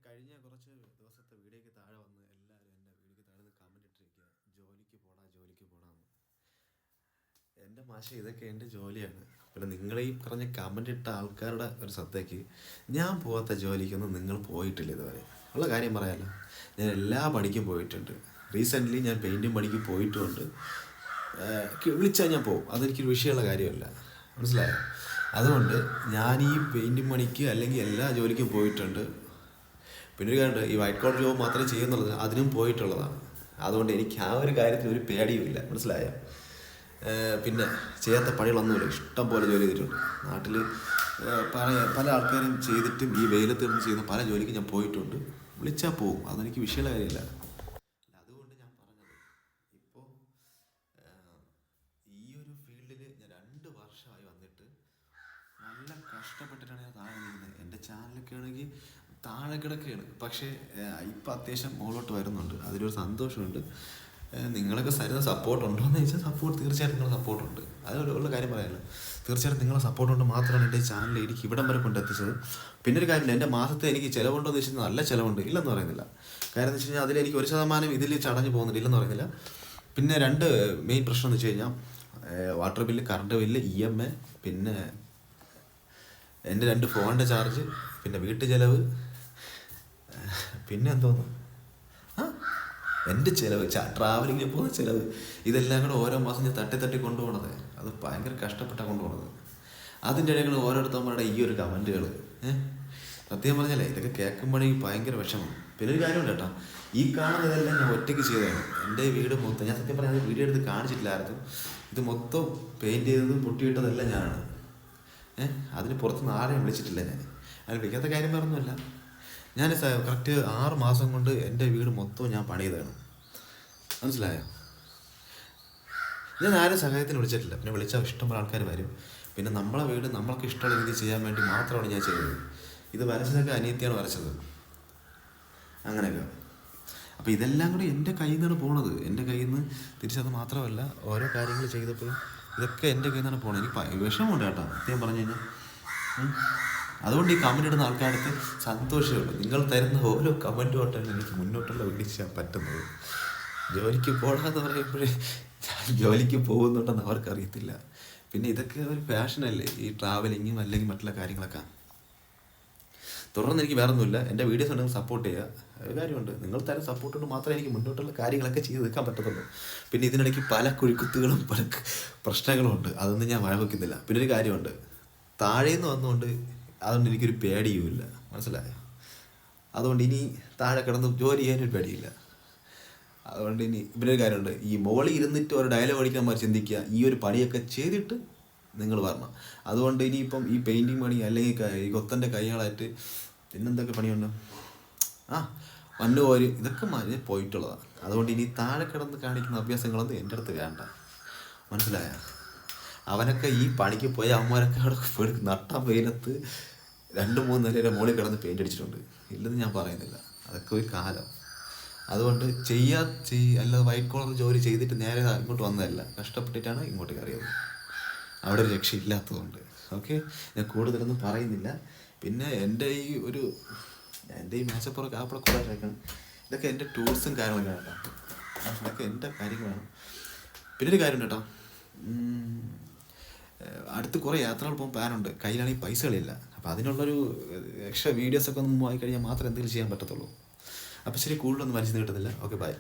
കഴിഞ്ഞ കുറച്ച് ദിവസത്തെ വീഡിയോയ്ക്ക് താഴെ വന്ന് എല്ലാവരും എൻ്റെ വീഡിയോയ്ക്ക് താഴെ നിന്ന് കമൻറ്റ് ഇട്ടിരിക്കുക, ജോലിക്ക് പോടാ ജോലിക്ക് പോടാന്ന്. എൻ്റെ മാഷ ഇതൊക്കെ എൻ്റെ ജോലിയാണ്. പിന്നെ നിങ്ങൾ ഈ പറഞ്ഞ കമൻ്റ് ഇട്ട ആൾക്കാരുടെ ഒരു ശ്രദ്ധയ്ക്ക്, ഞാൻ പോകാത്ത ജോലിക്കൊന്നും നിങ്ങൾ പോയിട്ടില്ല ഇതുവരെ. ഉള്ള കാര്യം പറയാമല്ലോ, ഞാൻ എല്ലാ പണിക്കും പോയിട്ടുണ്ട്. റീസെൻ്റ്ലി ഞാൻ പെയിൻറ്റിങ് പണിക്ക് പോയിട്ടുമുണ്ട്. വിളിച്ചാൽ ഞാൻ പോകും, അതെനിക്കൊരു വിഷയമുള്ള കാര്യമല്ല, മനസ്സിലായോ? അതുകൊണ്ട് ഞാൻ ഈ പെയിൻറ്റിങ് പണിക്ക് അല്ലെങ്കിൽ എല്ലാ ജോലിക്കും പോയിട്ടുണ്ട്. പിന്നെ ഒരു കാര്യമുണ്ട്, ഈ വൈറ്റ് കോളർ ജോബ് മാത്രമേ ചെയ്യുന്നുള്ളത്, അതിനും പോയിട്ടുള്ളതാണ്. അതുകൊണ്ട് എനിക്ക് ആ ഒരു കാര്യത്തിൽ ഒരു പേടിയുമില്ല, മനസ്സിലായോ? പിന്നെ ചെയ്യാത്ത പണികളൊന്നുമില്ല, ഇഷ്ടം പോലെ ജോലി ചെയ്തിട്ടുണ്ട് നാട്ടിൽ. പല ആൾക്കാരും ചെയ്തിട്ടും ഈ വെയിലത്ത് നിന്ന് ചെയ്യുന്ന പല ജോലിക്ക് ഞാൻ പോയിട്ടുണ്ട്. വിളിച്ചാൽ പോവും, അതെനിക്ക് വിഷയമുള്ള കാര്യമില്ല. അതുകൊണ്ട് ഞാൻ പറഞ്ഞത്, ഇപ്പോൾ ഈ ഒരു ഫീൽഡിൽ ഞാൻ 2 വർഷമായി വന്നിട്ട് നല്ല കഷ്ടപ്പെട്ടിട്ടാണ് ഞാൻ താഴെ നിൽക്കുന്നത്. എൻ്റെ ചാനലൊക്കെ ആണെങ്കിൽ താഴെ കിടക്കുകയാണ്. പക്ഷേ ഇപ്പം അത്യാവശ്യം മുകളിലോട്ട് വരുന്നുണ്ട്, അതിലൊരു സന്തോഷമുണ്ട്. നിങ്ങളൊക്കെ തരുന്ന സപ്പോർട്ട് ഉണ്ടോ എന്ന് ചോദിച്ചാൽ സപ്പോർട്ട് തീർച്ചയായിട്ടും നിങ്ങളുടെ സപ്പോർട്ടുണ്ട്. അതിലുള്ള കാര്യം പറയാമല്ലോ, തീർച്ചയായിട്ടും നിങ്ങളെ സപ്പോർട്ട് കൊണ്ട് മാത്രമാണ് എൻ്റെ ചാനൽ എനിക്ക് ഇവിടം വരെ കൊണ്ടെത്തിച്ചത്. പിന്നെ ഒരു കാര്യമില്ല, എൻ്റെ മാസത്തെ എനിക്ക് ചിലവുണ്ടോ എന്ന് വെച്ചാൽ നല്ല ചിലവുണ്ട്, ഇല്ലെന്ന് പറയുന്നില്ല. കാര്യം എന്ന് വെച്ച് കഴിഞ്ഞാൽ അതിലെനിക്ക് 1% ഇതിൽ ചടഞ്ഞ് പോകുന്നുണ്ട്, ഇല്ലെന്ന് പറയുന്നില്ല. പിന്നെ 2 മെയിൻ പ്രശ്നം എന്ന് വെച്ച് കഴിഞ്ഞാൽ water bill, current bill, EMI, പിന്നെ എൻ്റെ 2 ഫോണിൻ്റെ ചാർജ്, പിന്നെ വീട്ടു ചിലവ്, പിന്നെ എന്തോന്നു എൻ്റെ ചിലവ്, ട്രാവലിങ്ങിൽ പോകുന്ന ചിലവ്, ഇതെല്ലാം കൂടെ ഓരോ മാസം ഞാൻ തട്ടി കൊണ്ടുപോകണത്. അത് ഭയങ്കര കഷ്ടപ്പെട്ടാണ് കൊണ്ടുപോകണത്. അതിൻ്റെ ഇടയിൽ ഓരോരുത്തന്മാരുടെ ഈ ഒരു കമൻറ്റുകൾ, സത്യം പറഞ്ഞാലേ ഇതൊക്കെ കേൾക്കുമ്പോഴേക്കും ഭയങ്കര വിഷമം. പിന്നെ ഒരു കാര്യമുണ്ട് കേട്ടോ, ഈ കാണുന്നതെല്ലാം ഞാൻ ഒറ്റയ്ക്ക് ചെയ്തതാണ്. എൻ്റെ വീട് മൊത്തം ഞാൻ സത്യം പറഞ്ഞാൽ വീഡിയോ എടുത്ത് കാണിച്ചിട്ടില്ലായിരുന്നു. ഇത് മൊത്തം പെയിൻറ്റ് ചെയ്തതും പൊട്ടിയിട്ടതെല്ലാം ഞാനാണ്. അതിന് പുറത്തുനിന്ന് ആരെയും വിളിച്ചിട്ടില്ല ഞാൻ. അതിൽ വിളിക്കാത്ത കാര്യം പറഞ്ഞൊന്നുമല്ല, ഞാൻ കറക്റ്റ് 6 മാസം കൊണ്ട് എൻ്റെ വീട് മൊത്തം ഞാൻ പണി ചെയ്തതാണ്, മനസ്സിലായോ? ഞാൻ ആരും സഹായത്തിന് വിളിച്ചിട്ടില്ല. പിന്നെ വിളിച്ചാൽ ഇഷ്ടംപോലെ ആൾക്കാർ വരും. പിന്നെ നമ്മളെ വീട് നമ്മൾക്ക് ഇഷ്ടമുള്ള രീതിയിൽ ചെയ്യാൻ വേണ്ടി മാത്രമാണ് ഞാൻ ചെയ്തത്. ഇത് വരച്ചതൊക്കെ അനിയത്തിയാണ് വരച്ചത്, അങ്ങനെയൊക്കെ. അപ്പോൾ ഇതെല്ലാം കൂടി എൻ്റെ കയ്യിൽ നിന്നാണ് പോണത്, എൻ്റെ കയ്യിൽ നിന്ന്. തിരിച്ചത് മാത്രമല്ല, ഓരോ കാര്യങ്ങൾ ചെയ്തപ്പോഴും ഇതൊക്കെ എൻ്റെ കയ്യിൽ നിന്നാണ് പോണത്. എനിക്ക് വിഷമമുണ്ട് കേട്ടോ, സത്യം പറഞ്ഞു കഴിഞ്ഞാൽ. അതുകൊണ്ട് ഈ കമൻ്റ് ഇടുന്ന ആൾക്കാർക്ക് സന്തോഷമുള്ളൂ. നിങ്ങൾ തരുന്ന ഓരോ കമൻറ്റ് കൊണ്ടാണ് എനിക്ക് മുന്നോട്ടുള്ള വീഡിയോ ചെയ്യാൻ പറ്റുന്നത്. ജോലിക്ക് പോകാമെന്ന് പറയുമ്പോഴേ ഞാൻ ജോലിക്ക് പോകുന്നുണ്ടെന്ന് അവർക്കറിയത്തില്ല. പിന്നെ ഇതൊക്കെ ഒരു പാഷനല്ലേ, ഈ ട്രാവലിങ്ങും അല്ലെങ്കിൽ മറ്റുള്ള കാര്യങ്ങളൊക്കെ. തുടർന്ന് എനിക്ക് വേറെ ഒന്നുമില്ല, എൻ്റെ വീഡിയോസ് ഉണ്ടെങ്കിൽ സപ്പോർട്ട് ചെയ്യുക. ഒരു കാര്യമുണ്ട്, നിങ്ങൾ തരുന്ന സപ്പോർട്ട് കൊണ്ട് മാത്രമേ എനിക്ക് മുന്നോട്ടുള്ള കാര്യങ്ങളൊക്കെ ചെയ്ത് നിൽക്കാൻ പറ്റത്തുള്ളൂ. പിന്നെ ഇതിനിടയ്ക്ക് പല കുഴിക്കുത്തുകളും പല പ്രശ്നങ്ങളും ഉണ്ട്, അതൊന്നും ഞാൻ വഴവെക്കുന്നില്ല. പിന്നെ ഒരു കാര്യമുണ്ട്, താഴേന്ന് വന്നുകൊണ്ട് അതുകൊണ്ട് എനിക്കൊരു പേടിയുമില്ല, മനസ്സിലായോ? അതുകൊണ്ട് ഇനി താഴെ കിടന്ന് ജോലി ചെയ്യാനൊരു പേടിയില്ല. അതുകൊണ്ട് ഇനി പിന്നെ ഒരു കാര്യമുണ്ട്, ഈ മുകളിൽ ഇരുന്നിട്ട് ഒരു ഡയലോഗ് അടിക്കാൻ ചിന്തിക്കുക, ഈ ഒരു പണിയൊക്കെ ചെയ്തിട്ട് നിങ്ങൾ വരണം. അതുകൊണ്ട് ഇനിയിപ്പം ഈ പെയിൻറ്റിങ് പണി അല്ലെങ്കിൽ ഈ കൊത്തൻ്റെ കൈകളായിട്ട് പിന്നെന്തൊക്കെ പണിയുണ്ട്, മണ്ണ് കോരി, ഇതൊക്കെ പോയിട്ടുള്ളതാണ്. അതുകൊണ്ട് ഇനി താഴെ കിടന്ന് കാണിക്കുന്ന അഭ്യാസങ്ങളൊന്നും എൻ്റെ അടുത്ത് വേണ്ട, മനസ്സിലായ? അവനൊക്കെ ഈ പണിക്ക് പോയ അമ്മമാരൊക്കെ അവിടെ നട്ടാൻ വെയിലത്ത് 2-3 നിലയുടെ മുകളിൽ കിടന്ന് പെയിൻ്റ് അടിച്ചിട്ടുണ്ട്, ഇല്ലെന്ന് ഞാൻ പറയുന്നില്ല. അതൊക്കെ ഒരു കാലം. അതുകൊണ്ട് അല്ലാതെ വൈറ്റ് കോളർ ജോലി ചെയ്തിട്ട് നേരെ ഇങ്ങോട്ട് വന്നതല്ല, കഷ്ടപ്പെട്ടിട്ടാണ് ഇങ്ങോട്ട് കയറിയത്. അവിടെ ഒരു രക്ഷയില്ലാത്തതുകൊണ്ട്. ഓക്കെ, ഞാൻ കൂടുതലൊന്നും പറയുന്നില്ല. പിന്നെ എൻ്റെ ഈ മേശപ്പുറം കാപ്പുറം കുറേ കേൾക്കണം, ഇതൊക്കെ എൻ്റെ ടൂൾസും കാര്യങ്ങളൊക്കെ കേട്ടോ, ഇതൊക്കെ എൻ്റെ കാര്യങ്ങളാണ്. പിന്നെ ഒരു കാര്യം കേട്ടോ, അടുത്ത് കുറേ യാത്രകൾ പോകാൻ പ്ലാനുണ്ട്. കയ്യിലാണെങ്കിൽ പൈസകളില്ല. അപ്പോൾ അതിനുള്ളൊരു എക്സ്ട്രാ വീഡിയോസൊക്കെ ഒന്ന് ആയി കഴിഞ്ഞാൽ മാത്രമേ എന്തെങ്കിലും ചെയ്യാൻ പറ്റത്തുള്ളൂ. അപ്പോൾ ശരി, കൂടുതലൊന്നും മനസ്സിൽ കിട്ടുന്നില്ല. Okay, by.